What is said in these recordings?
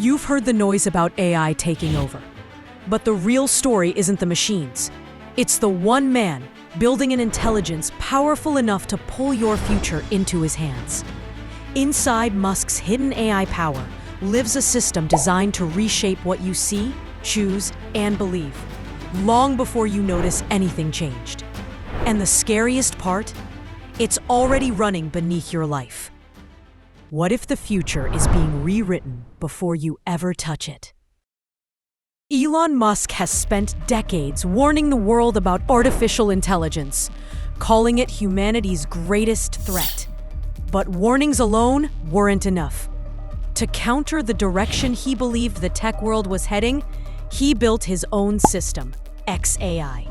You've heard the noise about AI taking over. But the real story isn't the machines. It's the one man building an intelligence powerful enough to pull your future into his hands. Inside Musk's hidden AI power lives a system designed to reshape what you see, choose, and believe, long before you notice anything changed. And the scariest part? It's already running beneath your life. What if the future is being rewritten before you ever touch it? Elon Musk has spent decades warning the world about artificial intelligence, calling it humanity's greatest threat. But warnings alone weren't enough. To counter the direction he believed the tech world was heading, he built his own system, xAI.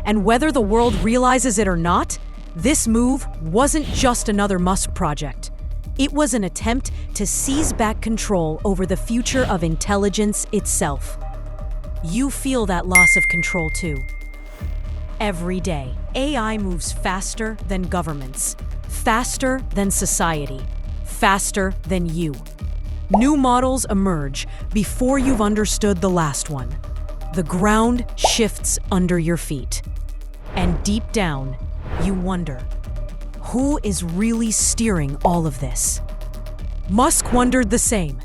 And whether the world realizes it or not, this move wasn't just another Musk project. It was an attempt to seize back control over the future of intelligence itself. You feel that loss of control too. Every day, AI moves faster than governments, faster than society, faster than you. New models emerge before you've understood the last one. The ground shifts under your feet. And deep down, you wonder, who is really steering all of this? Musk wondered the same.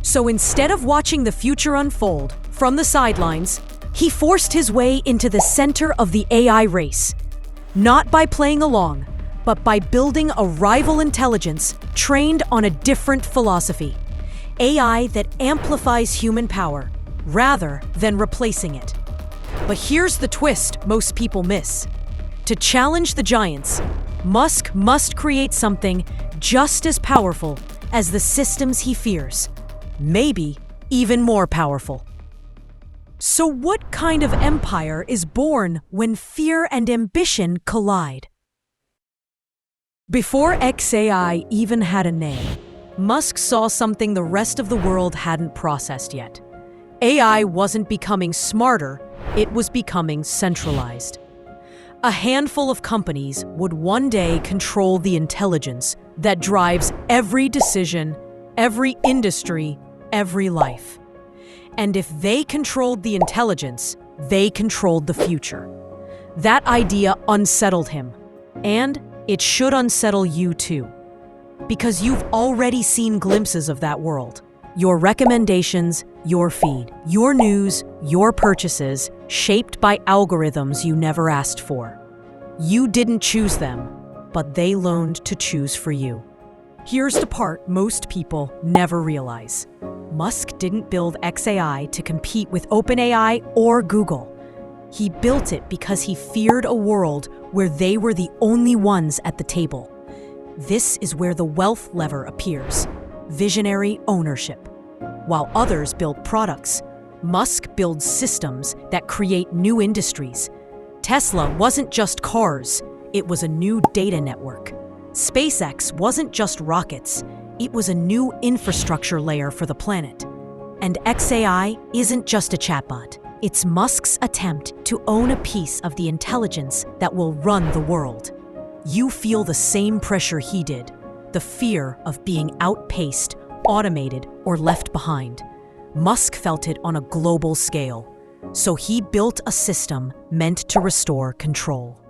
So instead of watching the future unfold from the sidelines, he forced his way into the center of the AI race. Not by playing along, but by building a rival intelligence trained on a different philosophy. AI that amplifies human power, rather than replacing it. But here's the twist most people miss. To challenge the giants, Musk must create something just as powerful as the systems he fears. Maybe even more powerful. So what kind of empire is born when fear and ambition collide? Before xAI even had a name, Musk saw something the rest of the world hadn't processed yet. AI wasn't becoming smarter, it was becoming centralized. A handful of companies would one day control the intelligence that drives every decision, every industry, every life. And if they controlled the intelligence, they controlled the future. That idea unsettled him, and it should unsettle you too. Because you've already seen glimpses of that world. Your recommendations, your feed, your news, your purchases, shaped by algorithms you never asked for. You didn't choose them, but they learned to choose for you. Here's the part most people never realize. Musk didn't build xAI to compete with OpenAI or Google. He built it because he feared a world where they were the only ones at the table. This is where the wealth lever appears. Visionary ownership. While others build products, Musk builds systems that create new industries. Tesla wasn't just cars, it was a new data network. SpaceX wasn't just rockets, it was a new infrastructure layer for the planet. And xAI isn't just a chatbot, it's Musk's attempt to own a piece of the intelligence that will run the world. You feel the same pressure he did, the fear of being outpaced, automated, or left behind. Musk felt it on a global scale, so he built a system meant to restore control.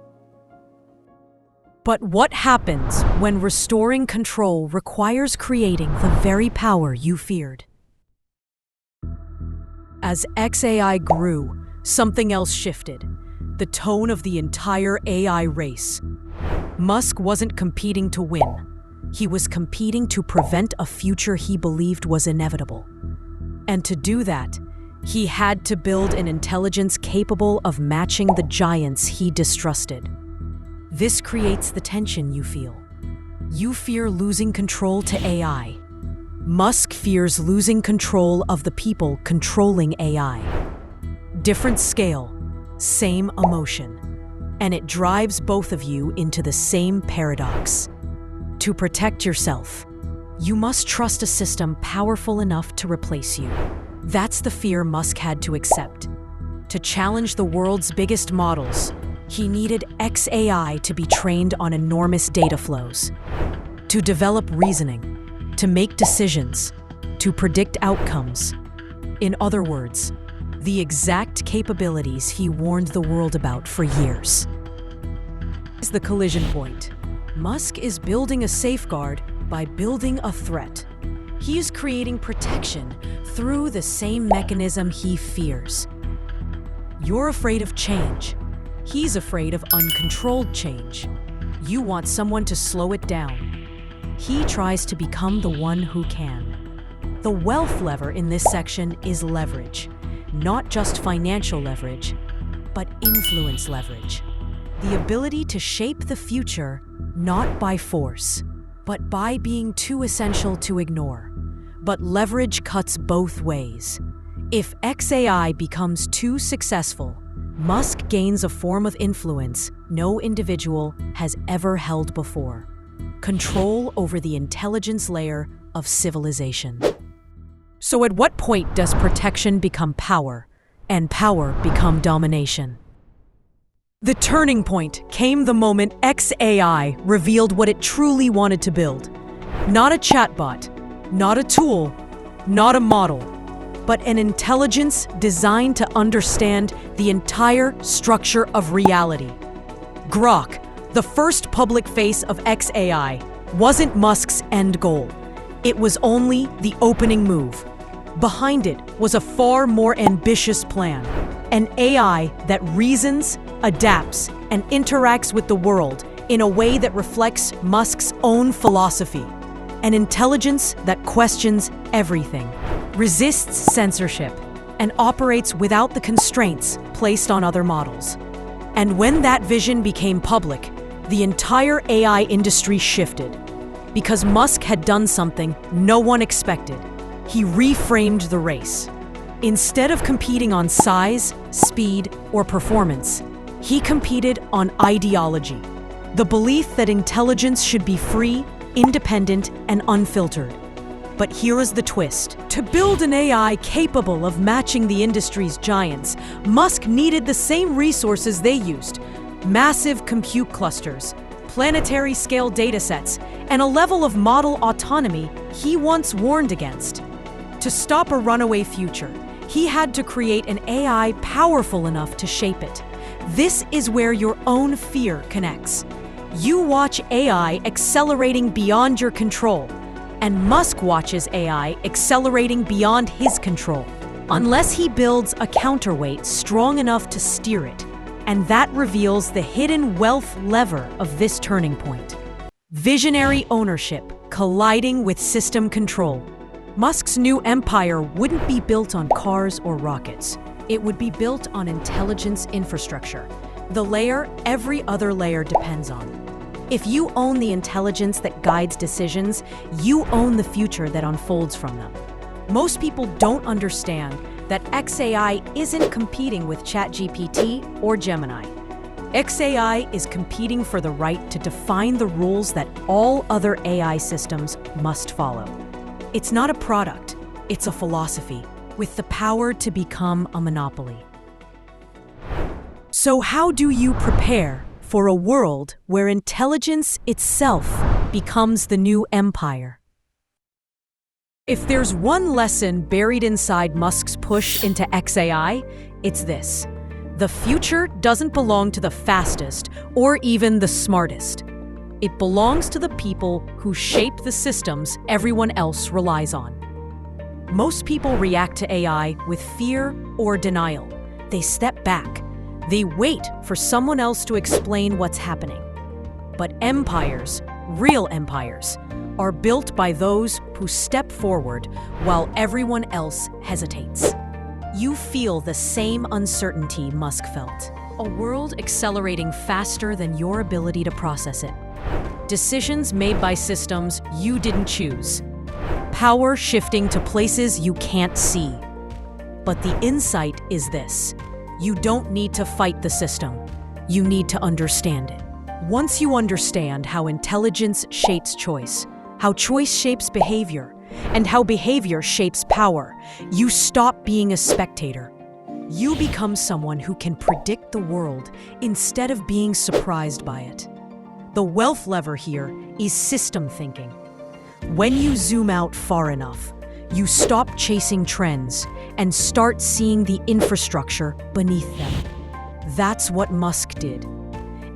But what happens when restoring control requires creating the very power you feared? As xAI grew, something else shifted. The tone of the entire AI race. Musk wasn't competing to win. He was competing to prevent a future he believed was inevitable. And to do that, he had to build an intelligence capable of matching the giants he distrusted. This creates the tension you feel. You fear losing control to AI. Musk fears losing control of the people controlling AI. Different scale, same emotion. And it drives both of you into the same paradox. To protect yourself, you must trust a system powerful enough to replace you. That's the fear Musk had to accept. To challenge the world's biggest models, he needed xAI to be trained on enormous data flows. To develop reasoning, to make decisions, to predict outcomes. In other words, the exact capabilities he warned the world about for years. Is the collision point. Musk is building a safeguard by building a threat. He is creating protection through the same mechanism he fears. You're afraid of change. He's afraid of uncontrolled change. You want someone to slow it down. He tries to become the one who can. The wealth lever in this section is leverage. Not just financial leverage, but influence leverage. The ability to shape the future not by force, but by being too essential to ignore. But leverage cuts both ways. If XAI becomes too successful, Musk gains a form of influence no individual has ever held before. Control over the intelligence layer of civilization. So at what point does protection become power, and power become domination? The turning point came the moment XAI revealed what it truly wanted to build. Not a chatbot, not a tool, not a model, but an intelligence designed to understand the entire structure of reality. Grok, the first public face of XAI, wasn't Musk's end goal. It was only the opening move. Behind it was a far more ambitious plan. An AI that reasons, adapts, and interacts with the world in a way that reflects Musk's own philosophy. An intelligence that questions everything, resists censorship, and operates without the constraints placed on other models. And when that vision became public, the entire AI industry shifted. Because Musk had done something no one expected. He reframed the race. Instead of competing on size, speed, or performance, he competed on ideology. The belief that intelligence should be free, independent, and unfiltered. But here is the twist. To build an AI capable of matching the industry's giants, Musk needed the same resources they used: massive compute clusters, planetary-scale datasets, and a level of model autonomy he once warned against. To stop a runaway future, he had to create an AI powerful enough to shape it. This is where your own fear connects. You watch AI accelerating beyond your control, and Musk watches AI accelerating beyond his control, unless he builds a counterweight strong enough to steer it. And that reveals the hidden wealth lever of this turning point. Visionary ownership colliding with system control. Musk's new empire wouldn't be built on cars or rockets. It would be built on intelligence infrastructure, the layer every other layer depends on. If you own the intelligence that guides decisions, you own the future that unfolds from them. Most people don't understand that XAI isn't competing with ChatGPT or Gemini. XAI is competing for the right to define the rules that all other AI systems must follow. It's not a product, it's a philosophy, with the power to become a monopoly. So how do you prepare for a world where intelligence itself becomes the new empire? If there's one lesson buried inside Musk's push into XAI, it's this: the future doesn't belong to the fastest or even the smartest. It belongs to the people who shape the systems everyone else relies on. Most people react to AI with fear or denial. They step back. They wait for someone else to explain what's happening. But empires, real empires, are built by those who step forward while everyone else hesitates. You feel the same uncertainty Musk felt. A world accelerating faster than your ability to process it. Decisions made by systems you didn't choose. Power shifting to places you can't see. But the insight is this: you don't need to fight the system. You need to understand it. Once you understand how intelligence shapes choice, how choice shapes behavior, and how behavior shapes power, you stop being a spectator. You become someone who can predict the world instead of being surprised by it. The wealth lever here is system thinking. When you zoom out far enough, You stop chasing trends and start seeing the infrastructure beneath them. That's what Musk did.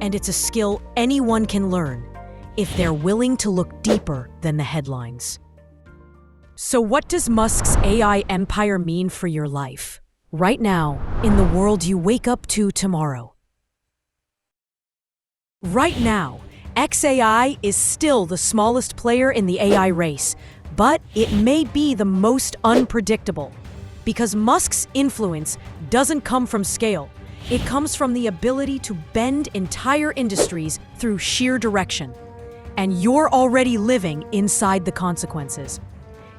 And it's a skill anyone can learn if they're willing to look deeper than the headlines. So what does Musk's AI empire mean for your life? Right now, in the world you wake up to tomorrow. Right now, XAI is still the smallest player in the AI race, but it may be the most unpredictable. Because Musk's influence doesn't come from scale. It comes from the ability to bend entire industries through sheer direction. And you're already living inside the consequences.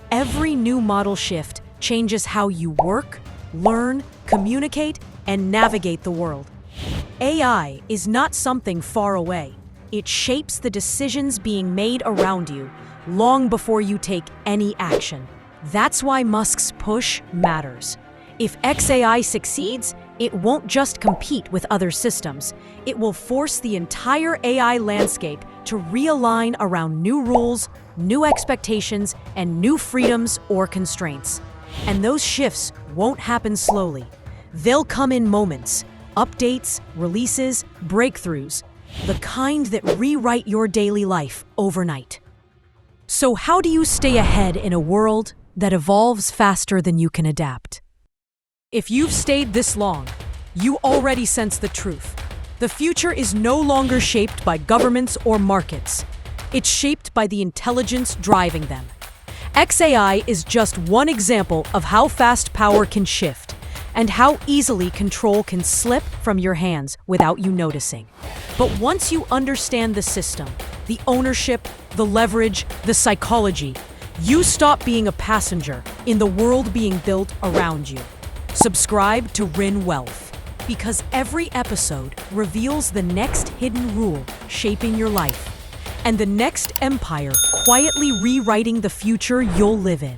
Every new model shift changes how you work, learn, communicate, and navigate the world. AI is not something far away. It shapes the decisions being made around you long before you take any action. That's why Musk's push matters. If XAI succeeds, it won't just compete with other systems. It will force the entire AI landscape to realign around new rules, new expectations, and new freedoms or constraints. And those shifts won't happen slowly. They'll come in moments. Updates, releases, breakthroughs. The kind that rewrite your daily life overnight. So how do you stay ahead in a world that evolves faster than you can adapt? If you've stayed this long, you already sense the truth. The future is no longer shaped by governments or markets. It's shaped by the intelligence driving them. XAI is just one example of how fast power can shift and how easily control can slip from your hands without you noticing. But once you understand the system, the ownership, the leverage, the psychology, you stop being a passenger in the world being built around you. Subscribe to RINH Wealth, because every episode reveals the next hidden rule shaping your life and the next empire quietly rewriting the future you'll live in.